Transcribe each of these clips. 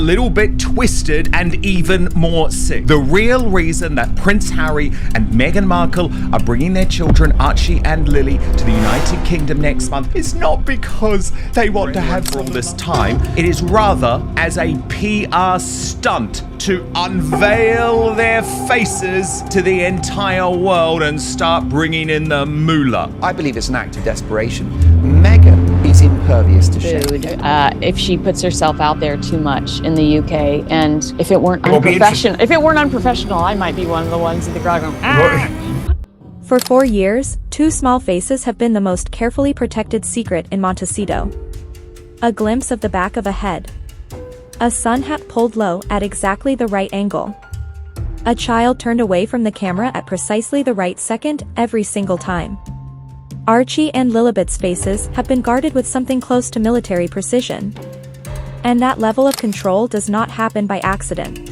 little bit twisted and even more sick. The real reason that Prince Harry and Meghan Markle are bringing their children Archie and Lily to the United Kingdom next month is not because they want to have for all this time. It is rather as a PR stunt to unveil their faces to the entire world and start bringing in the moolah. I believe it's an act of desperation. Meghan is impervious to shame. If she puts herself out there too much in the UK, and if it weren't unprofessional, I might be one of the ones in the crowd going, ah! For 4 years, 2 small faces have been the most carefully protected secret in Montecito. A glimpse of the back of a head. A sun hat pulled low at exactly the right angle. A child turned away from the camera at precisely the right second every single time. Archie and Lilibet's faces have been guarded with something close to military precision. And that level of control does not happen by accident.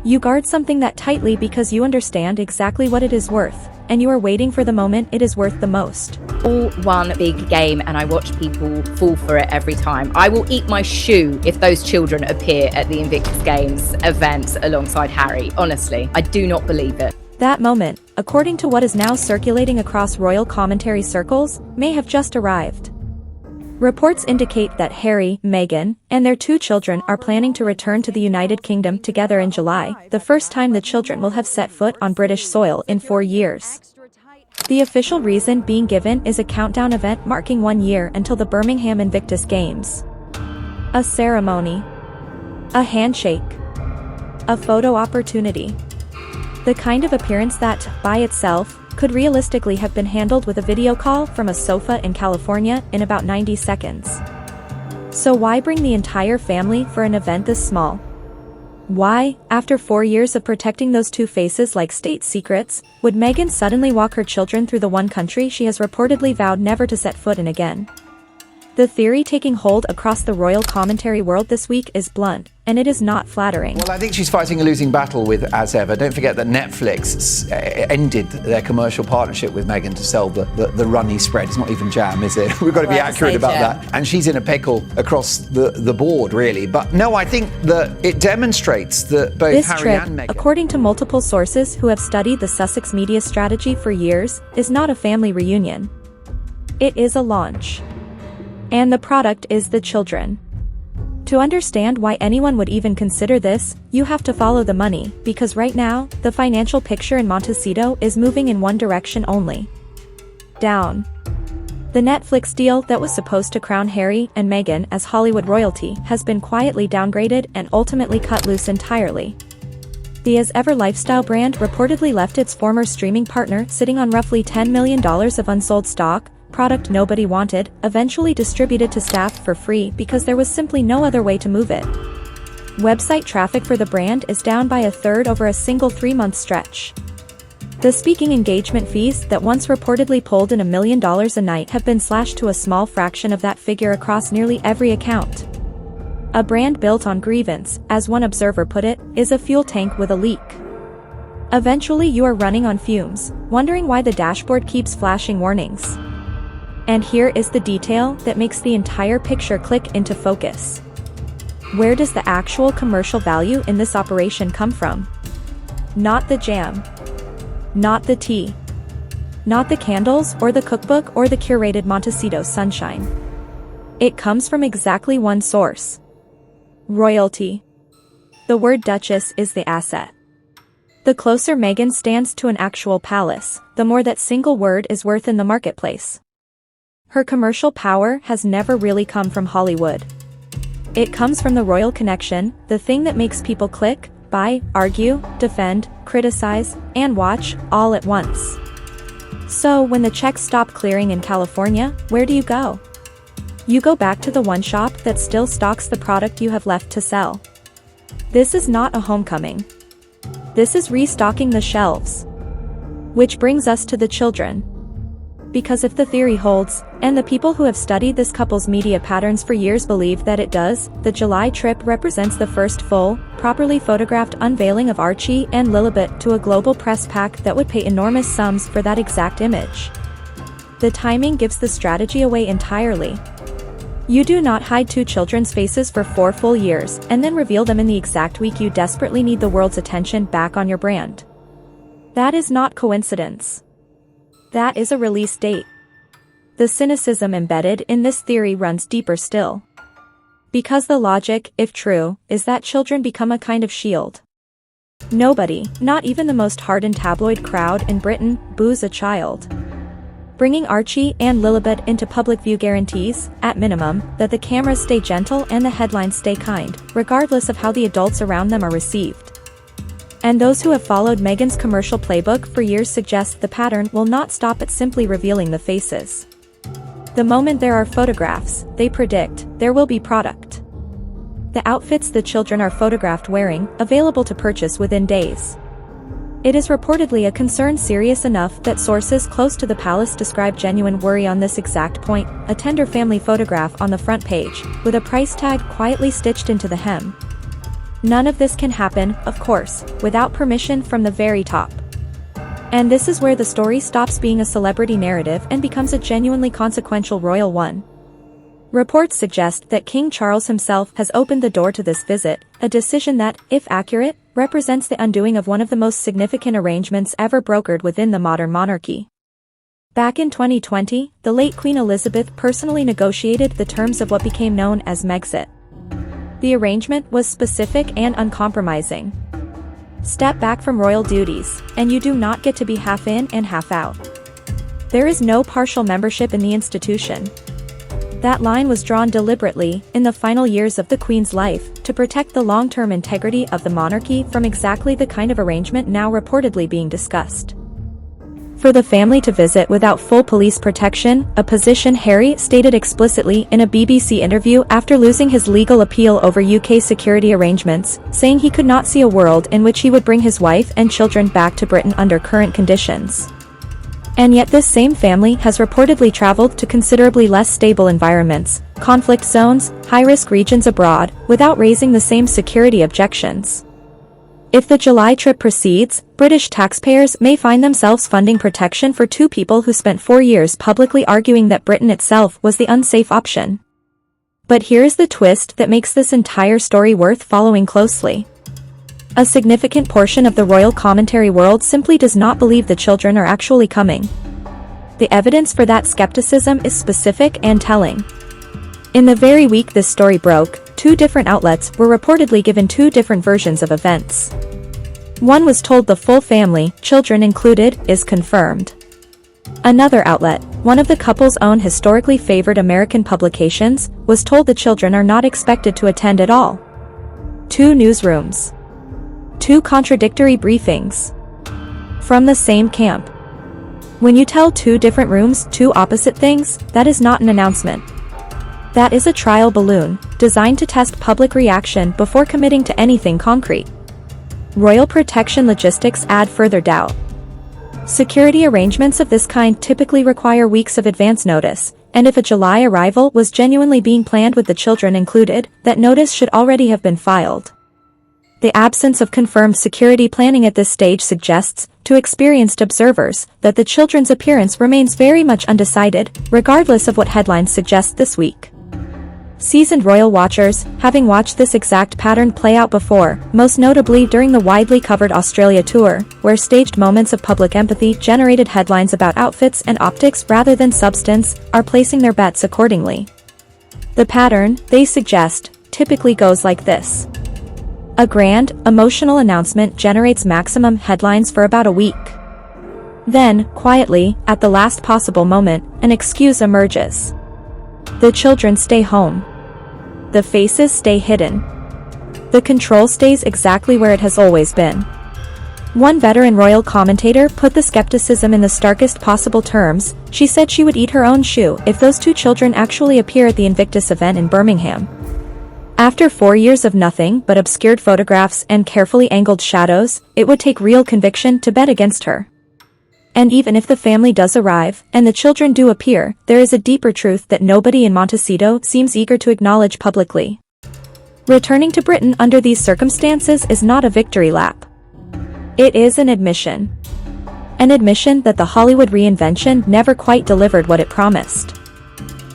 You guard something that tightly because you understand exactly what it is worth, and you are waiting for the moment it is worth the most. All one big game, and I watch people fall for it every time. I will eat my shoe if those children appear at the Invictus Games event alongside Harry. Honestly, I do not believe it. That moment, according to what is now circulating across royal commentary circles, may have just arrived. Reports indicate that Harry, Meghan, and their 2 children are planning to return to the United Kingdom together in July, the first time the children will have set foot on British soil in 4 years. The official reason being given is a countdown event marking 1 year until the Birmingham Invictus Games. A ceremony. A handshake. A photo opportunity. The kind of appearance that, by itself, could realistically have been handled with a video call from a sofa in California in about 90 seconds. So why bring the entire family for an event this small? Why, after 4 years of protecting those 2 faces like state secrets, would Meghan suddenly walk her children through the one country she has reportedly vowed never to set foot in again? The theory taking hold across the royal commentary world this week is blunt, and it is not flattering. Well, I think she's fighting a losing battle with As Ever. Don't forget that Netflix ended their commercial partnership with Meghan to sell the runny spread. It's not even jam, is it? We've got to be accurate about that. And she's in a pickle across the board, really. But no, I think that it demonstrates that both this Harry trip, and Meghan... according to multiple sources who have studied the Sussex media strategy for years, is not a family reunion. It is a launch. And the product is the children. To understand why anyone would even consider this, you have to follow the money, because right now, the financial picture in Montecito is moving in one direction only. Down. The Netflix deal that was supposed to crown Harry and Meghan as Hollywood royalty has been quietly downgraded and ultimately cut loose entirely. The As Ever lifestyle brand reportedly left its former streaming partner sitting on roughly $10 million of unsold stock, product nobody wanted, eventually distributed to staff for free because there was simply no other way to move it. Website traffic for the brand is down by 1/3 over a single 3-month stretch. The speaking engagement fees that once reportedly pulled in $1 million a night have been slashed to a small fraction of that figure across nearly every account. A brand built on grievance, as one observer put it, is a fuel tank with a leak. Eventually you are running on fumes, wondering why the dashboard keeps flashing warnings. And here is the detail that makes the entire picture click into focus. Where does the actual commercial value in this operation come from? Not the jam. Not the tea. Not the candles or the cookbook or the curated Montecito sunshine. It comes from exactly one source. Royalty. The word Duchess is the asset. The closer Meghan stands to an actual palace, the more that single word is worth in the marketplace. Her commercial power has never really come from Hollywood. It comes from the royal connection, the thing that makes people click, buy, argue, defend, criticize, and watch, all at once. So when the checks stop clearing in California, where do you go? You go back to the one shop that still stocks the product you have left to sell. This is not a homecoming. This is restocking the shelves. Which brings us to the children. Because if the theory holds, and the people who have studied this couple's media patterns for years believe that it does, the July trip represents the first full, properly photographed unveiling of Archie and Lilibet to a global press pack that would pay enormous sums for that exact image. The timing gives the strategy away entirely. You do not hide two children's faces for 4 full years and then reveal them in the exact week you desperately need the world's attention back on your brand. That is not coincidence. That is a release date. The cynicism embedded in this theory runs deeper still. Because the logic, if true, is that children become a kind of shield. Nobody, not even the most hardened tabloid crowd in Britain, boos a child. Bringing Archie and Lilibet into public view guarantees, at minimum, that the cameras stay gentle and the headlines stay kind, regardless of how the adults around them are received. And those who have followed Meghan's commercial playbook for years suggest the pattern will not stop at simply revealing the faces. The moment there are photographs, they predict, there will be product. The outfits the children are photographed wearing, available to purchase within days. It is reportedly a concern serious enough that sources close to the palace describe genuine worry on this exact point, a tender family photograph on the front page, with a price tag quietly stitched into the hem. None of this can happen, of course, without permission from the very top. And this is where the story stops being a celebrity narrative and becomes a genuinely consequential royal one. Reports suggest that King Charles himself has opened the door to this visit, a decision that, if accurate, represents the undoing of one of the most significant arrangements ever brokered within the modern monarchy. Back in 2020, the late Queen Elizabeth personally negotiated the terms of what became known as Megxit. The arrangement was specific and uncompromising. Step back from royal duties, and you do not get to be half in and half out. There is no partial membership in the institution. That line was drawn deliberately, in the final years of the Queen's life, to protect the long-term integrity of the monarchy from exactly the kind of arrangement now reportedly being discussed. For the family to visit without full police protection, a position Harry stated explicitly in a BBC interview after losing his legal appeal over UK security arrangements, saying he could not see a world in which he would bring his wife and children back to Britain under current conditions. And yet this same family has reportedly traveled to considerably less stable environments, conflict zones, high-risk regions abroad, without raising the same security objections. If the July trip proceeds, British taxpayers may find themselves funding protection for two people who spent 4 years publicly arguing that Britain itself was the unsafe option. But here's the twist that makes this entire story worth following closely. A significant portion of the royal commentary world simply does not believe the children are actually coming. The evidence for that skepticism is specific and telling. In the very week this story broke, 2 different outlets were reportedly given 2 different versions of events. One was told the full family, children included, is confirmed. Another outlet, one of the couple's own historically favored American publications, was told the children are not expected to attend at all. 2 newsrooms. 2 contradictory briefings. From the same camp. When you tell 2 different rooms 2 opposite things, that is not an announcement. That is a trial balloon, designed to test public reaction before committing to anything concrete. Royal protection logistics add further doubt. Security arrangements of this kind typically require weeks of advance notice, and if a July arrival was genuinely being planned with the children included, that notice should already have been filed. The absence of confirmed security planning at this stage suggests, to experienced observers, that the children's appearance remains very much undecided, regardless of what headlines suggest this week. Seasoned royal watchers, having watched this exact pattern play out before, most notably during the widely covered Australia tour, where staged moments of public empathy generated headlines about outfits and optics rather than substance, are placing their bets accordingly. The pattern, they suggest, typically goes like this. A grand, emotional announcement generates maximum headlines for about a week. Then, quietly, at the last possible moment, an excuse emerges. The children stay home. The faces stay hidden. The control stays exactly where it has always been. One veteran royal commentator put the skepticism in the starkest possible terms. She said she would eat her own shoe if those 2 children actually appear at the Invictus event in Birmingham. After 4 years of nothing but obscured photographs and carefully angled shadows, it would take real conviction to bet against her. And even if the family does arrive, and the children do appear, there is a deeper truth that nobody in Montecito seems eager to acknowledge publicly. Returning to Britain under these circumstances is not a victory lap. It is an admission. An admission that the Hollywood reinvention never quite delivered what it promised.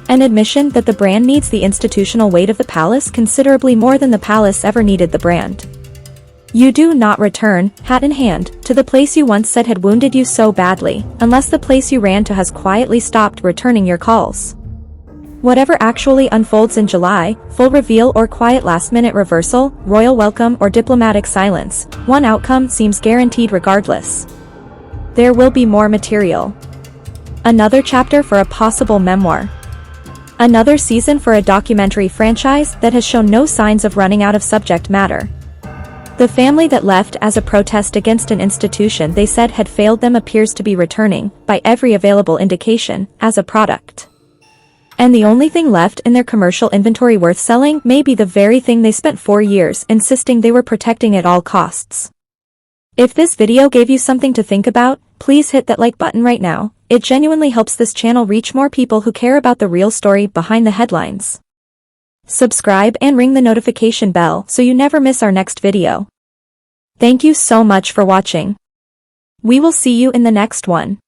An admission that the brand needs the institutional weight of the palace considerably more than the palace ever needed the brand. You do not return, hat in hand, to the place you once said had wounded you so badly, unless the place you ran to has quietly stopped returning your calls. Whatever actually unfolds in July, full reveal or quiet last-minute reversal, royal welcome or diplomatic silence, one outcome seems guaranteed regardless. There will be more material. Another chapter for a possible memoir. Another season for a documentary franchise that has shown no signs of running out of subject matter. The family that left as a protest against an institution they said had failed them appears to be returning, by every available indication, as a product. And the only thing left in their commercial inventory worth selling may be the very thing they spent 4 years insisting they were protecting at all costs. If this video gave you something to think about, please hit that like button right now. It genuinely helps this channel reach more people who care about the real story behind the headlines. Subscribe and ring the notification bell so you never miss our next video. Thank you so much for watching. We will see you in the next one.